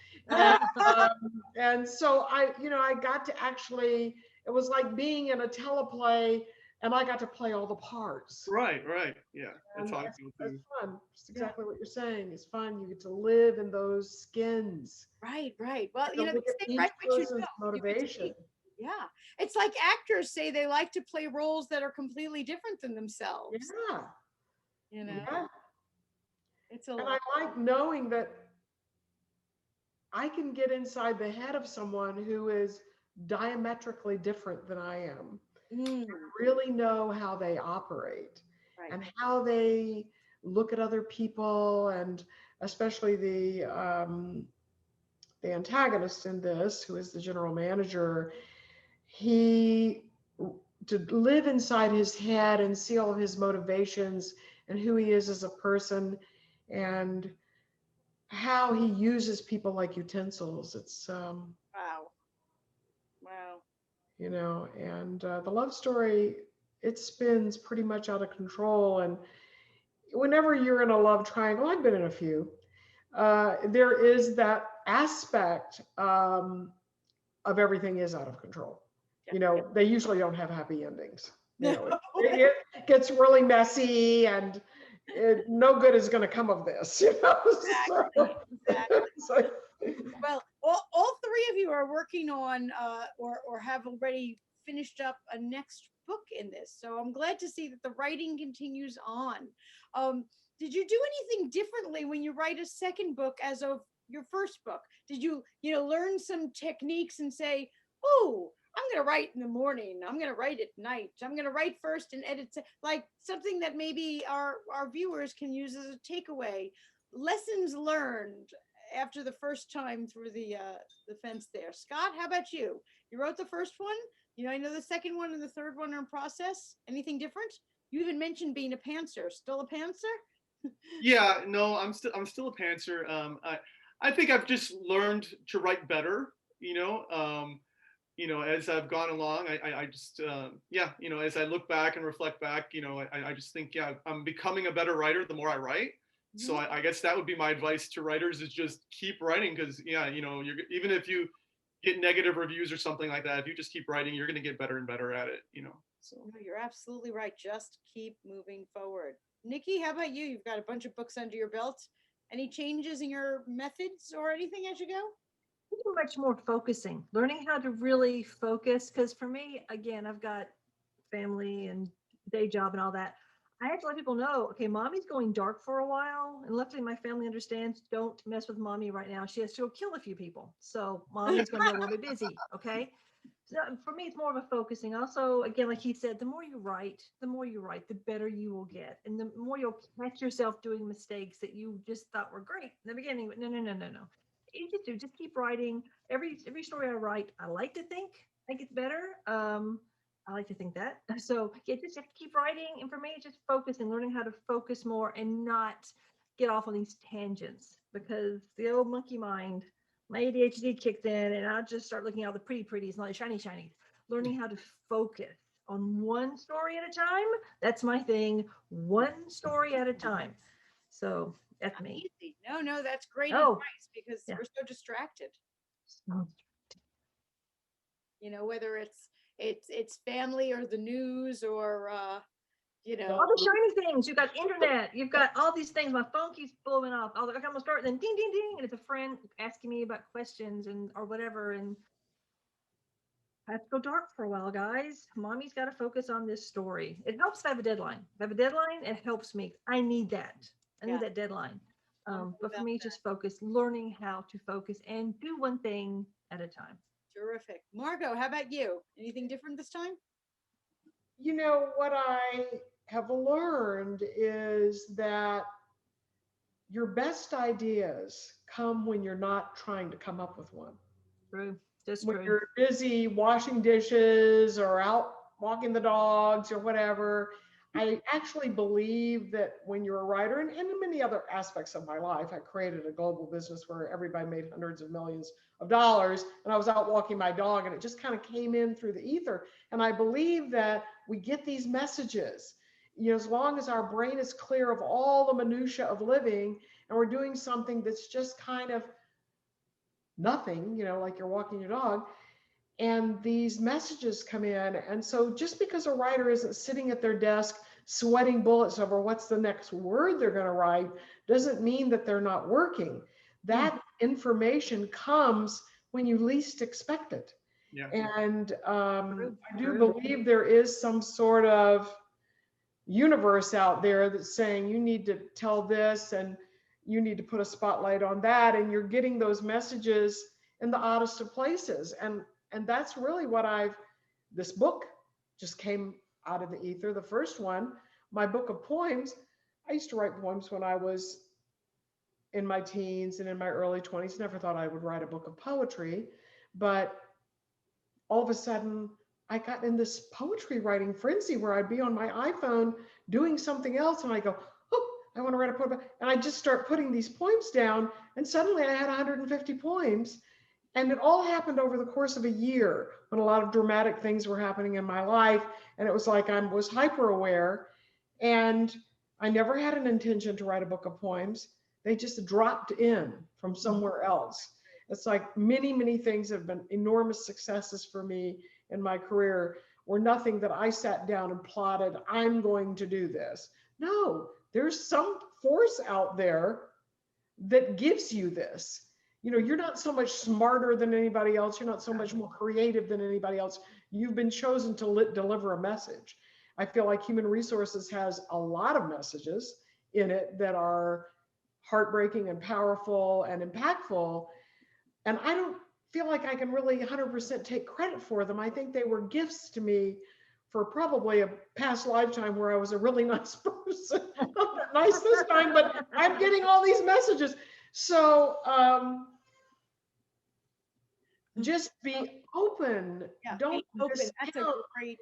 And so I got to actually, it was like being in a teleplay, and I got to play all the parts. Right. Yeah. That's how I feel too. That's fun. It's exactly what you're saying. It's fun. You get to live in those skins. Right. Well, You you know, look they at say each right what you person's know. You get to motivation. be- yeah. It's like actors say they like to play roles that are completely different than themselves. Yeah. You know, Yeah. it's a And lot. I like knowing that I can get inside the head of someone who is diametrically different than I am. Mm, Really know how they operate right. and how they look at other people, and especially the antagonist in this, who is the general manager. He, to live inside his head and see all of his motivations and who he is as a person, and how he uses people like utensils. It's Wow. and the love story, it spins pretty much out of control. And whenever you're in a love triangle, I've been in a few, there is that aspect of everything is out of control. They usually don't have happy endings. It gets really messy, and no good is going to come of this. Exactly. Well, all three of you are working on or have already finished up a next book in this. So I'm glad to see that the writing continues on. Did you do anything differently when you write a second book as of your first book? Did you learn some techniques and say, oh, I'm going to write in the morning, I'm going to write at night, I'm going to write first and edit, like something that maybe our viewers can use as a takeaway, lessons learned after the first time through the fence there. Scott, how about you? You wrote the first one. I know the second one and the third one are in process. Anything different? You even mentioned being a pantser. Still a pantser? Yeah, no, I'm still a pantser. I think I've just learned to write better. As I've gone along, I just as I look back and reflect back, I just think, I'm becoming a better writer the more I write. So I guess that would be my advice to writers, is just keep writing, because you're, even if you get negative reviews or something like that, if you just keep writing, you're going to get better and better at it. So No, you're absolutely right. Just keep moving forward. Nikki, how about you? You've got a bunch of books under your belt. Any changes in your methods or anything as you go? Much more focusing, learning how to really focus. Because for me, again, I've got family and day job and all that. I have to let people know, okay, mommy's going dark for a while. And luckily my family understands, don't mess with mommy right now. She has to go kill a few people. So mommy's going to be a little bit busy. Okay. So for me, it's more of a focusing. Also, again, like he said, the more you write, the better you will get. And the more you'll catch yourself doing mistakes that you just thought were great in the beginning. But no. You just keep writing. Every story I write, I like to think I get better. I like to think that. So yeah, just have to keep writing. And for me, it's just focusing, learning how to focus more and not get off on these tangents, because the old monkey mind, my ADHD kicks in, and I just start looking at all the pretties and all the shinies. Learning how to focus on one story at a time. That's my thing. One story at a time. So that's me. Easy. No, that's great Oh, advice because yeah. we're so distracted. Oh, Whether it's family or the news or all the shiny things. You've got internet. You've got all these things. My phone keeps blowing off. I'm gonna start, then ding, ding, ding, and it's a friend asking me about questions and or whatever. And I have to go dark for a while, guys. Mommy's got to focus on this story. It helps to have a deadline. If I have a deadline, it helps me. I need that. I need Yeah. that deadline. I'm But for about me, that. just focus, learning how to focus and do one thing at a time. Terrific. Margot, how about you? Anything different this time? You know, what I have learned is that your best ideas come when you're not trying to come up with one. True. Just When true. you're busy washing dishes or out walking the dogs or whatever. I actually believe that when you're a writer, and in many other aspects of my life, I created a global business where everybody made hundreds of millions of dollars, and I was out walking my dog, and it just kind of came in through the ether. And I believe that we get these messages, as long as our brain is clear of all the minutia of living, and we're doing something that's just kind of nothing, like you're walking your dog, and these messages come in. And so just because a writer isn't sitting at their desk sweating bullets over what's the next word they're going to write doesn't mean that they're not working. That information comes when you least expect it. Yeah. And True. I do True. believe there is some sort of universe out there that's saying you need to tell this and you need to put a spotlight on that, and you're getting those messages in the oddest of places. And that's really what this book just came out of the ether. The first one, my book of poems, I used to write poems when I was in my teens and in my early 20s. Never thought I would write a book of poetry, but all of a sudden I got in this poetry writing frenzy where I'd be on my iPhone doing something else, and I go, oh, I want to write a poem. And I just start putting these poems down, and suddenly I had 150 poems. And it all happened over the course of a year when a lot of dramatic things were happening in my life. And it was like I was hyper aware. And I never had an intention to write a book of poems. They just dropped in from somewhere else. It's like many, many things have been enormous successes for me in my career were nothing that I sat down and plotted, I'm going to do this. No, there's some force out there that gives you this. You're not so much smarter than anybody else. You're not so much more creative than anybody else. You've been chosen to deliver a message. I feel like human resources has a lot of messages in it that are heartbreaking and powerful and impactful. And I don't feel like I can really 100% take credit for them. I think they were gifts to me for probably a past lifetime where I was a really nice person. Not that nice this time, but I'm getting all these messages. So just be open. Yeah, Don't be open. That's a great.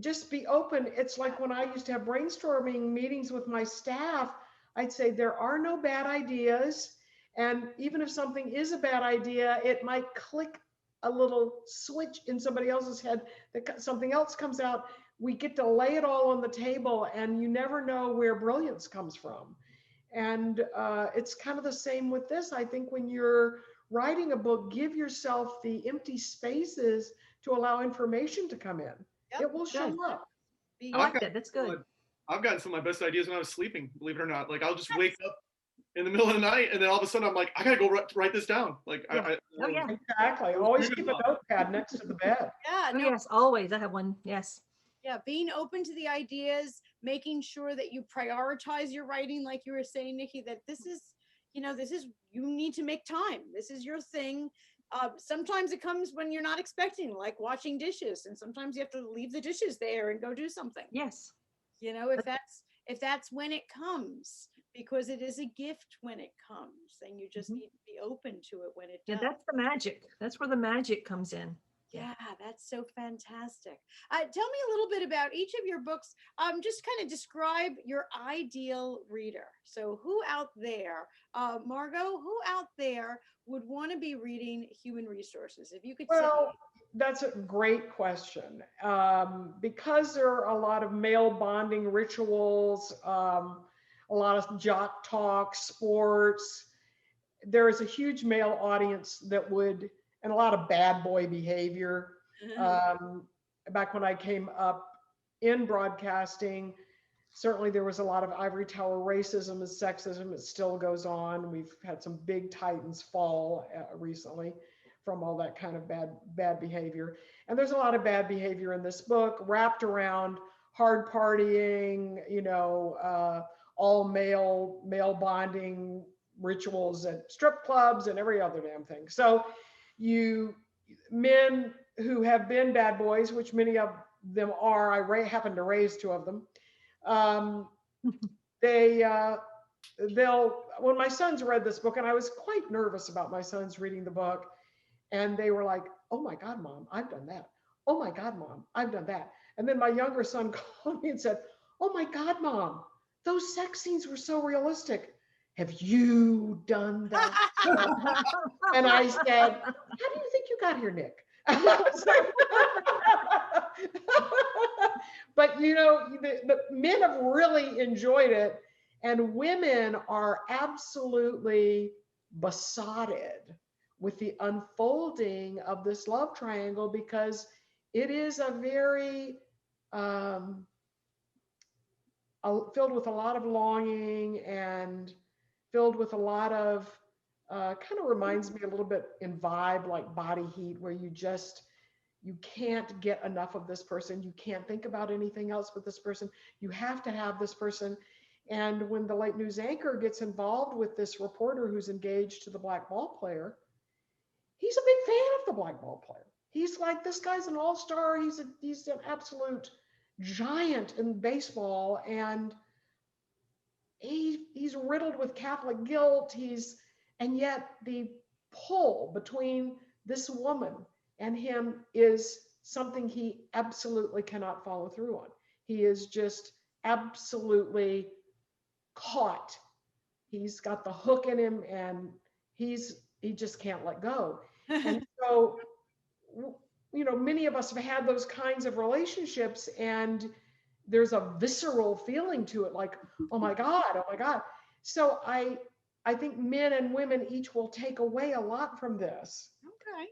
just be open. It's like when I used to have brainstorming meetings with my staff, I'd say there are no bad ideas. And even if something is a bad idea, it might click a little switch in somebody else's head that something else comes out. We get to lay it all on the table, and you never know where brilliance comes from. And it's kind of the same with this. I think when you're writing a book, give yourself the empty spaces to allow information to come in. Yep. It will show up. I like that. That's good. I've gotten some of my best ideas when I was sleeping, believe it or not. Like I'll just wake up in the middle of the night, and then all of a sudden I'm like, I gotta go write this down. Like Yeah. Oh yeah. Exactly. Always keep a notepad next to the bed. Yeah, Oh no, yes, always. I have one. Yes. yeah, being open to the ideas, making sure that you prioritize your writing, like you were saying, Nikki, that this is, you need to make time. This is your thing. Sometimes it comes when you're not expecting, like washing dishes, and sometimes you have to leave the dishes there and go do something. Yes. If that's when it comes, because it is a gift when it comes, and you just need to be open to it when it does. Yeah, that's the magic. That's where the magic comes in. Yeah, that's so fantastic. Tell me a little bit about each of your books. Just kind of describe your ideal reader. So who out there, Margot, who out there would want to be reading human resources? If you could say. Well, that's a great question. Because there are a lot of male bonding rituals, a lot of jock talk, sports, there is a huge male audience that would, and a lot of bad boy behavior. Um, Back when I came up in broadcasting, certainly there was a lot of ivory tower racism and sexism. It still goes on. We've had some big titans fall recently from all that kind of bad behavior. And there's a lot of bad behavior in this book wrapped around hard partying, all male bonding rituals at strip clubs and every other damn thing. So you men who have been bad boys, which many of them are, I happen to raise two of them. They'll, when my sons read this book, and I was quite nervous about my sons reading the book, and they were like, "Oh my God, Mom, I've done that. Oh my God, Mom, I've done that." And then my younger son called me and said, "Oh my God, Mom, those sex scenes were so realistic. Have you done that?" And I said, "How do you think you got here, Nick?" But the men have really enjoyed it, and women are absolutely besotted with the unfolding of this love triangle, because it is a very filled with a lot of longing and filled with a lot of kind of reminds me a little bit in vibe like Body Heat, where you can't get enough of this person. You can't think about anything else but this person. You have to have this person. And when the late news anchor gets involved with this reporter who's engaged to the black ball player, he's a big fan of the black ball player. He's like, this guy's an all-star. He's an absolute giant in baseball. And he's riddled with Catholic guilt. And yet the pull between this woman and him is something he absolutely cannot follow through on. He is just absolutely caught. He's got the hook in him, and he just can't let go. And so, many of us have had those kinds of relationships, and there's a visceral feeling to it, like, oh my God, oh my God. So I think men and women each will take away a lot from this. Okay.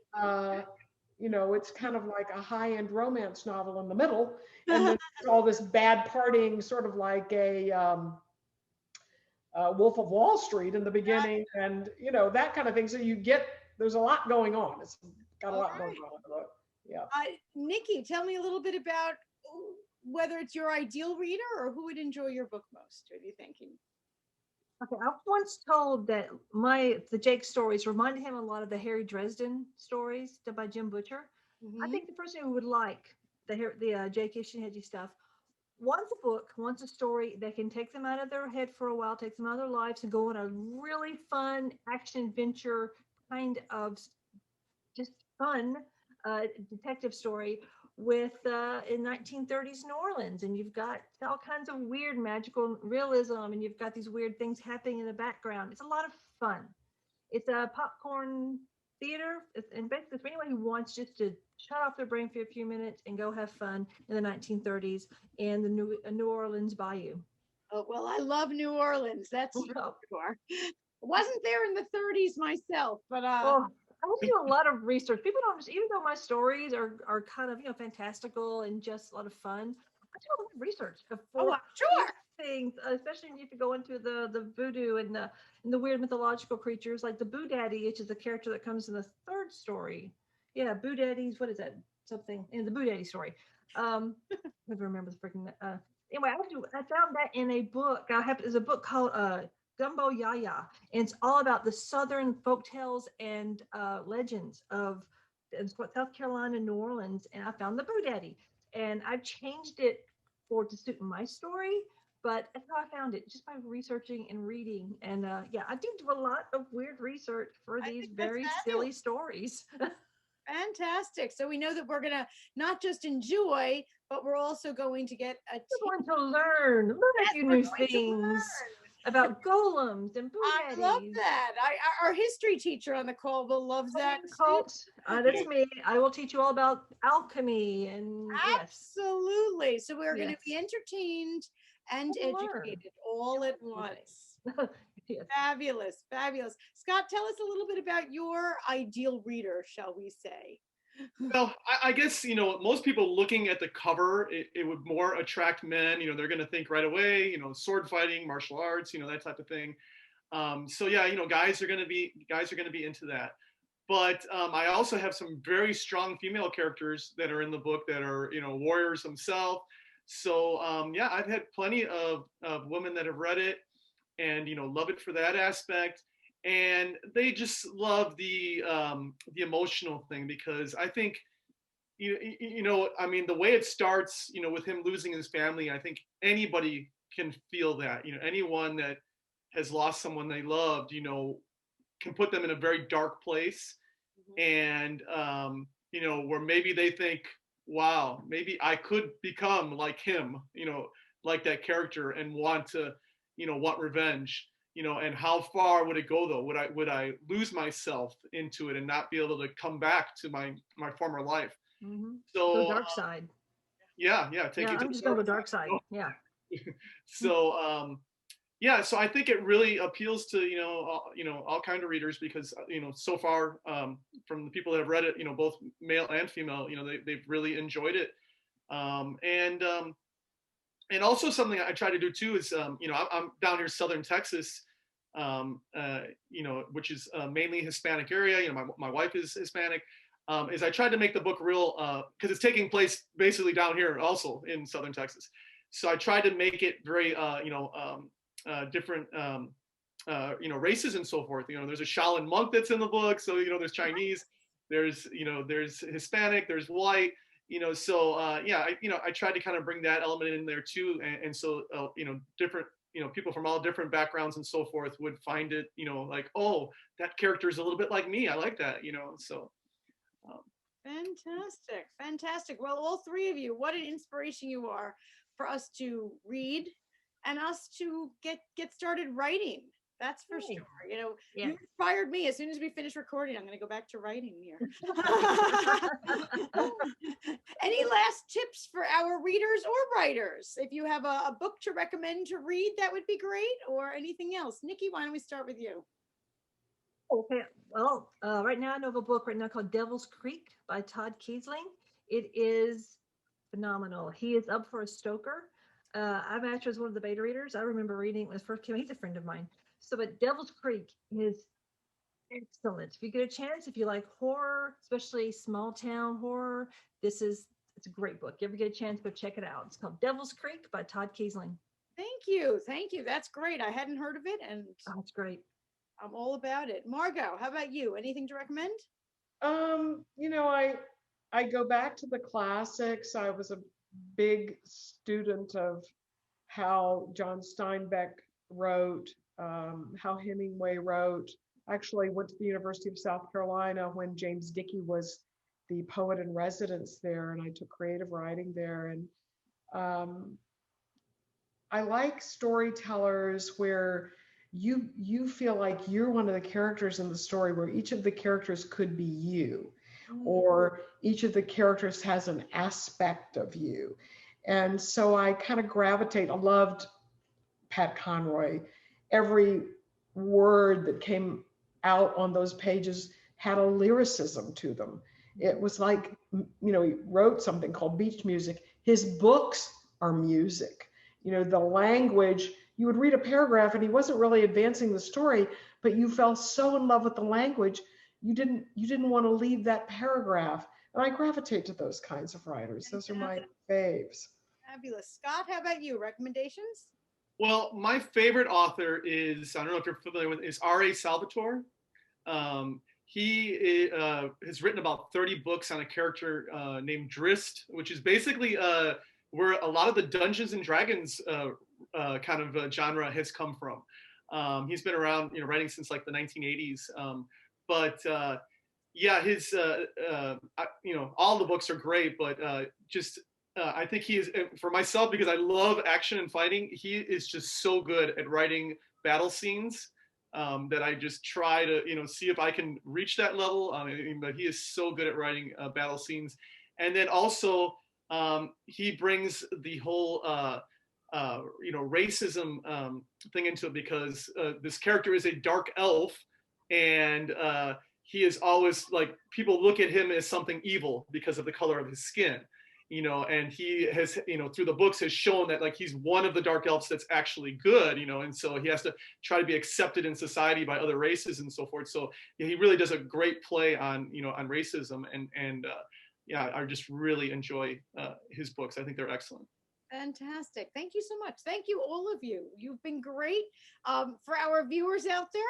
It's kind of like a high-end romance novel in the middle, and then all this bad partying, sort of like a Wolf of Wall Street in the beginning, and that kind of thing. So there's a lot going on. It's got a lot going on. Yeah. Nikki, tell me a little bit about whether it's your ideal reader or who would enjoy your book most. What are you thinking? Okay, I was once told that the Jake stories reminded him a lot of the Harry Dresden stories done by Jim Butcher. Mm-hmm. I think the person who would like the Jake Istenhegyi stuff wants a book, wants a story that can take them out of their head for a while, take them out of their lives, and go on a really fun action adventure kind of just fun detective story with in 1930s New Orleans, and you've got all kinds of weird magical realism, and you've got these weird things happening in the background. It's a lot of fun. It's a popcorn theater, and basically for anyone who wants just to shut off their brain for a few minutes and go have fun in the 1930s and the New Orleans Bayou. Oh, well, I love New Orleans. That's for sure. Wasn't there in the 30s myself, but I do a lot of research. People don't even though my stories are kind of fantastical and just a lot of fun, I do a lot of research for sure things, especially if you go into the voodoo and the weird mythological creatures like the Boo Daddy, which is the character that comes in the third story. Yeah, Boo Daddy's, what is that? Something in the Boo Daddy story. I never remember the freaking anyway, I found that in a book. There's a book called Gumbo Yaya, and it's all about the Southern folktales and legends of South Carolina and New Orleans. And I found the Boo Daddy, and I've changed it to suit my story. But that's how I found it, just by researching and reading. And I do a lot of weird research for these very silly stories. Fantastic. So we know that we're gonna not just enjoy, but we're also going to get we're going to learn a few new things. about golems and I love boogaddies. that. Our history teacher on the call will love that. too. Cult. That's me. I will teach you all about alchemy and yes. Absolutely. So we're going to be Yes. entertained and And learn. educated all at once. Yes. Fabulous, fabulous. Scott, tell us a little bit about your ideal reader, shall we say? Well, I guess, most people looking at the cover, it would more attract men. They're going to think right away, sword fighting, martial arts, that type of thing. So yeah, guys are going to be into that. But I also have some very strong female characters that are in the book that are, warriors themselves. So yeah, I've had plenty of women that have read it and, love it for that aspect. And they just love the emotional thing, because I think, I mean, the way it starts, with him losing his family, I think anybody can feel that. Anyone that has lost someone they loved, can put them in a very dark place. And where maybe they think, wow, maybe I could become like him, like that character, and want revenge. And how far would it go though? Would I lose myself into it and not be able to come back to my former life? Mm-hmm. So Go dark side. yeah, take Yeah, you to I'm just gonna go dark side. Yeah. So yeah, so I think it really appeals to all kind of readers, because so far from the people that have read it, both male and female, they've really enjoyed it. And also something I try to do too is I'm down here southern Texas, which is mainly Hispanic area. My wife is Hispanic. Is I tried to make the book real, because it's taking place basically down here also in southern Texas. So I tried to make it very different races and so forth. There's a Shaolin monk that's in the book, so there's Chinese, there's Hispanic, there's white. So yeah, I tried to kind of bring that element in there too, and so different people from all different backgrounds and so forth would find it like, oh, that character is a little bit like me. I like that. So. Fantastic, fantastic. Well, all three of you, what an inspiration you are for us to read and us to get started writing. That's for Hey. sure. Yeah. You inspired me. As soon as we finish recording, I'm going to go back to writing here. Any last tips for our readers or writers? If you have a book to recommend to read, that would be great, or anything else. Nikki, why don't we start with you? Okay. Well, right now I have a book right now called Devil's Creek by Todd Kiesling. It is phenomenal. He is up for a Stoker. I'm actually one of the beta readers. I remember reading it when it first came. He's a friend of mine. So, but Devil's Creek is excellent. If you get a chance, if you like horror, especially small town horror, it's a great book. If you ever get a chance, go check it out. It's called Devil's Creek by Todd Kiesling. Thank you. That's great. I hadn't heard of it, and it's great. I'm all about it. Margot, how about you? Anything to recommend? I go back to the classics. I was a big student of how John Steinbeck wrote, how Hemingway wrote. I actually went to the University of South Carolina when James Dickey was the poet in residence there, and I took creative writing there. And I like storytellers where you feel like you're one of the characters in the story, where each of the characters could be you, or each of the characters has an aspect of you. And so I kind of gravitate. I loved Pat Conroy. Every word that came out on those pages had a lyricism to them. It was like, he wrote something called beach music. His books are music. The language, you would read a paragraph and he wasn't really advancing the story, but you fell so in love with the language, you didn't want to leave that paragraph. And I gravitate to those kinds of writers. Those are my faves. Fabulous. Scott, how about you? Recommendations? Well, my favorite author is, I don't know if you're familiar with, is R.A. Salvatore. He has written about 30 books on a character named Drist, which is basically where a lot of the Dungeons and Dragons kind of genre has come from. He's been around, writing since like the 1980s. But yeah, his, all the books are great, but I think he is, for myself, because I love action and fighting, he is just so good at writing battle scenes that I just try to, see if I can reach that level. But he is so good at writing battle scenes. And then also he brings the whole, racism thing into it, because this character is a dark elf, and he is always like, people look at him as something evil because of the color of his skin, and he has, through the books has shown that like he's one of the dark elves that's actually good, and so he has to try to be accepted in society by other races and so forth. So he really does a great play on, on racism, and yeah, I just really enjoy his books. I think they're excellent. Fantastic. Thank you so much. Thank you, all of you. You've been great. For our viewers out there,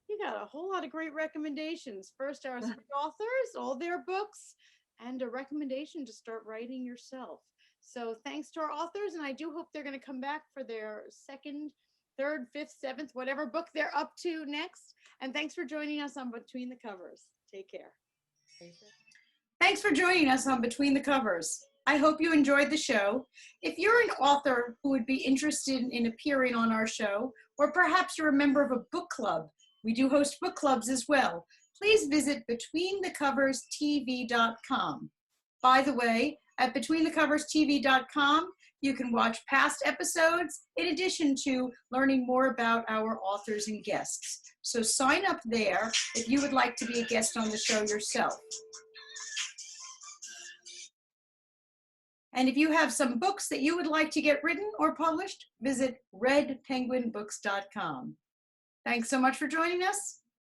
you got a whole lot of great recommendations. First, our authors, all their books, and a recommendation to start writing yourself. So thanks to our authors, and I do hope they're going to come back for their second, third, fifth, seventh, whatever book they're up to next. And thanks for joining us on Between the Covers. Take care. Thanks for joining us on Between the Covers. I hope you enjoyed the show. If you're an author who would be interested in appearing on our show, or perhaps you're a member of a book club, we do host book clubs as well, please visit betweenthecoverstv.com. By the way, at betweenthecoverstv.com, you can watch past episodes in addition to learning more about our authors and guests. So sign up there if you would like to be a guest on the show yourself. And if you have some books that you would like to get written or published, visit redpenguinbooks.com. Thanks so much for joining us.